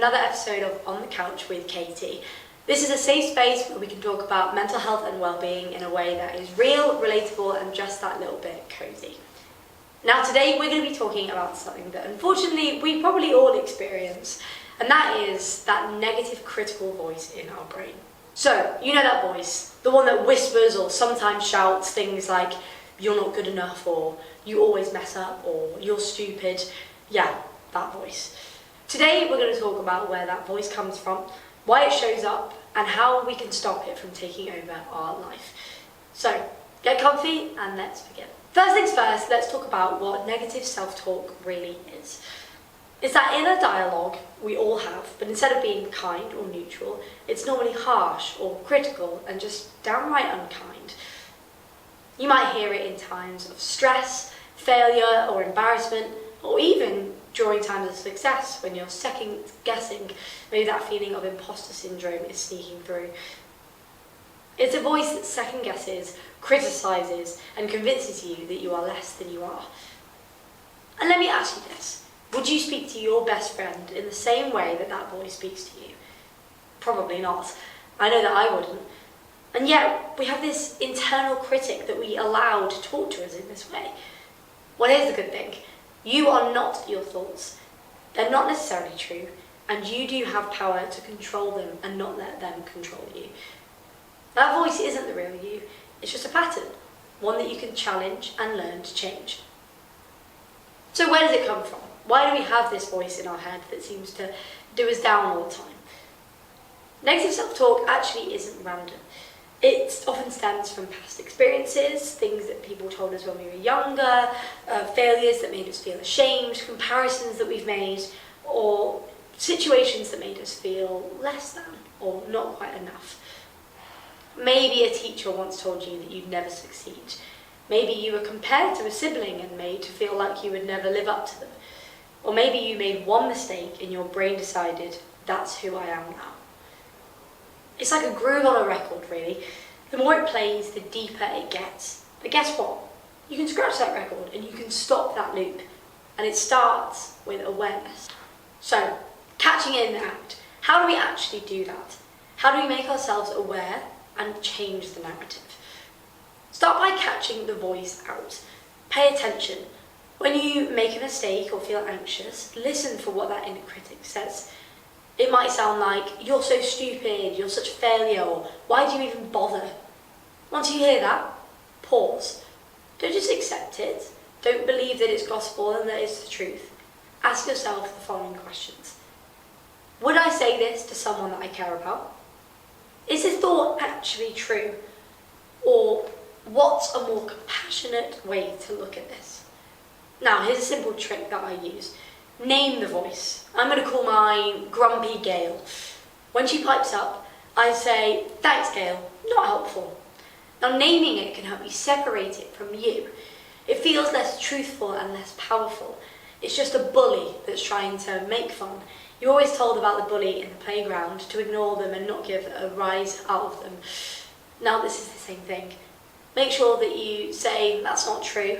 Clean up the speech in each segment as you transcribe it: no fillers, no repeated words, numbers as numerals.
another episode of On the Couch with Katie. This is a safe space where we can talk about mental health and well-being in a way that is real, relatable and just that little bit cosy. Now today we're going to be talking about something that unfortunately we probably all experience, and that is that negative critical voice in our brain. So, you know that voice, the one that whispers or sometimes shouts things like, you're not good enough, or you always mess up, or you're stupid. Yeah, that voice. Today we're going to talk about where that voice comes from, why it shows up, and how we can stop it from taking over our life. So, get comfy and let's begin. First things first, let's talk about what negative self-talk really is. It's that inner dialogue we all have, but instead of being kind or neutral, it's normally harsh or critical and just downright unkind. You might hear it in times of stress, failure or embarrassment, or even during times of success when you're second guessing, maybe that feeling of imposter syndrome is sneaking through. It's a voice that second guesses, criticises and convinces you that you are less than you are. And let me ask you this, would you speak to your best friend in the same way that that voice speaks to you? Probably not. I know that I wouldn't. And yet we have this internal critic that we allow to talk to us in this way. Well, here's the good thing. You are not your thoughts. They're not necessarily true, and you do have power to control them and not let them control you. That voice isn't the real you, it's just a pattern, one that you can challenge and learn to change. So where does it come from? Why do we have this voice in our head that seems to do us down all the time? Negative self-talk actually isn't random. It often stems from past experiences, things that people told us when we were younger, failures that made us feel ashamed, comparisons that we've made, or situations that made us feel less than or not quite enough. Maybe a teacher once told you that you'd never succeed. Maybe you were compared to a sibling and made to feel like you would never live up to them. Or maybe you made one mistake and your brain decided, that's who I am now. It's like a groove on a record, really. The more it plays, the deeper it gets. But guess what? You can scratch that record and you can stop that loop. And it starts with awareness. So, catching it in the act. How do we actually do that? How do we make ourselves aware and change the narrative? Start by catching the voice out. Pay attention. When you make a mistake or feel anxious, listen for what that inner critic says. It might sound like, you're so stupid, you're such a failure, or why do you even bother? Once you hear that, pause. Don't just accept it. Don't believe that it's gospel and that it's the truth. Ask yourself the following questions. Would I say this to someone that I care about? Is this thought actually true? Or what's a more compassionate way to look at this? Now, here's a simple trick that I use. Name the voice. I'm going to call mine Grumpy Gail. When she pipes up, I say, thanks Gail, not helpful. Now naming it can help you separate it from you. It feels less truthful and less powerful. It's just a bully that's trying to make fun. You're always told about the bully in the playground, to ignore them and not give a rise out of them. Now this is the same thing. Make sure that you say, that's not true.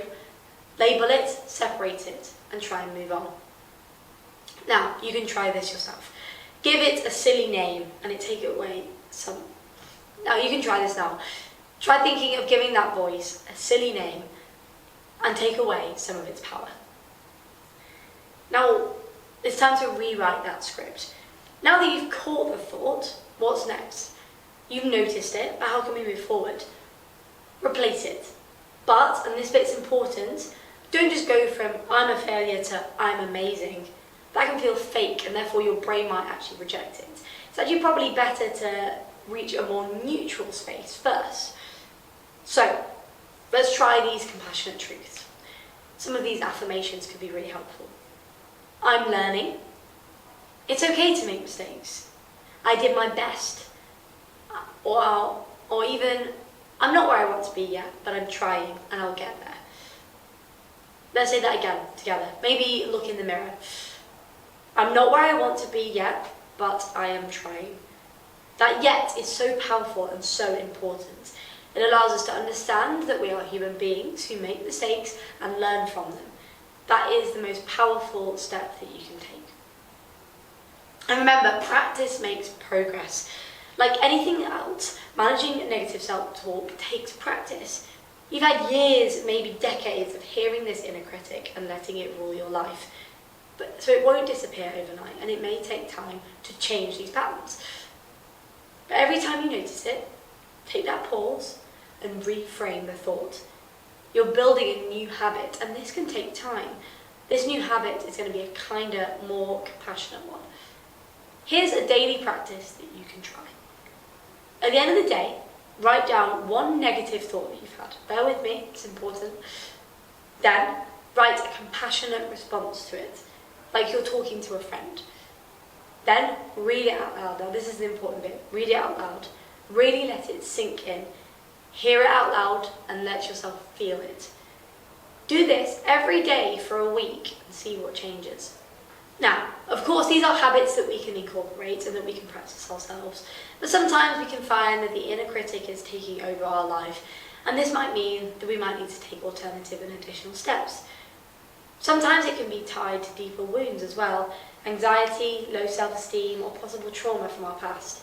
Label it, separate it, and try and move on. Now, you can try this yourself. Give it a silly name and take it away some. Now, you can try this now. Try thinking of giving that voice a silly name and take away some of its power. Now, it's time to rewrite that script. Now that you've caught the thought, what's next? You've noticed it, but how can we move forward? Replace it. But, and this bit's important, don't just go from I'm a failure to I'm amazing. That can feel fake and therefore your brain might actually reject it. It's actually probably better to reach a more neutral space first. So, let's try these compassionate truths. Some of these affirmations could be really helpful. I'm learning. It's okay to make mistakes. I did my best. Or even, I'm not where I want to be yet, but I'm trying and I'll get there. Let's say that again, together. Maybe look in the mirror. I'm not where I want to be yet, but I am trying. That yet is so powerful and so important. It allows us to understand that we are human beings who make mistakes and learn from them. That is the most powerful step that you can take. And remember, practice makes progress. Like anything else, managing negative self-talk takes practice. You've had years, maybe decades, of hearing this inner critic and letting it rule your life. So it won't disappear overnight, and it may take time to change these patterns. But every time you notice it, take that pause and reframe the thought. You're building a new habit, and this can take time. This new habit is going to be a kinder, more compassionate one. Here's a daily practice that you can try. At the end of the day, write down one negative thought that you've had. Bear with me, it's important. Then, write a compassionate response to it, like you're talking to a friend. Then, read it out loud. Now, this is an important bit. Read it out loud. Really let it sink in. Hear it out loud and let yourself feel it. Do this every day for a week and see what changes. Now, of course, these are habits that we can incorporate and that we can practice ourselves. But sometimes we can find that the inner critic is taking over our life, and this might mean that we might need to take alternative and additional steps. Sometimes it can be tied to deeper wounds as well, anxiety, low self-esteem, or possible trauma from our past.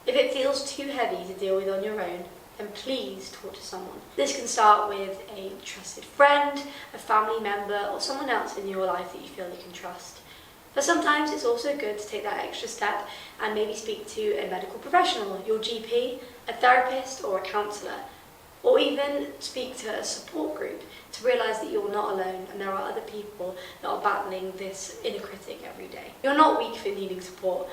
If it feels too heavy to deal with on your own, then please talk to someone. This can start with a trusted friend, a family member, or someone else in your life that you feel you can trust. But sometimes it's also good to take that extra step and maybe speak to a medical professional, your GP, a therapist, or a counsellor, or even speak to a support group to realise that you're not alone and there are other people that are battling this inner critic every day. You're not weak for needing support.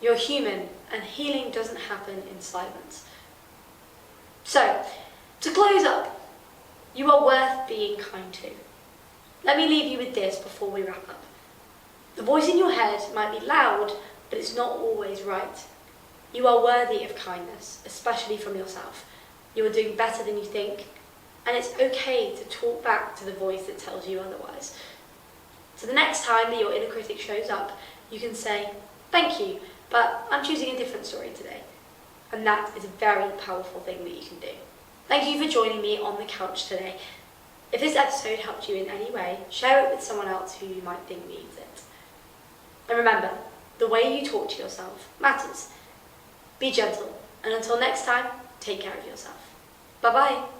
You're human, and healing doesn't happen in silence. So, to close up, you are worth being kind to. Let me leave you with this before we wrap up. The voice in your head might be loud, but it's not always right. You are worthy of kindness, especially from yourself. You are doing better than you think, and it's okay to talk back to the voice that tells you otherwise. So the next time that your inner critic shows up, you can say, "Thank you, but I'm choosing a different story today." And that is a very powerful thing that you can do. Thank you for joining me on the couch today. If this episode helped you in any way, share it with someone else who you might think needs it. And remember, the way you talk to yourself matters. Be gentle, and until next time, take care of yourself. Bye-bye.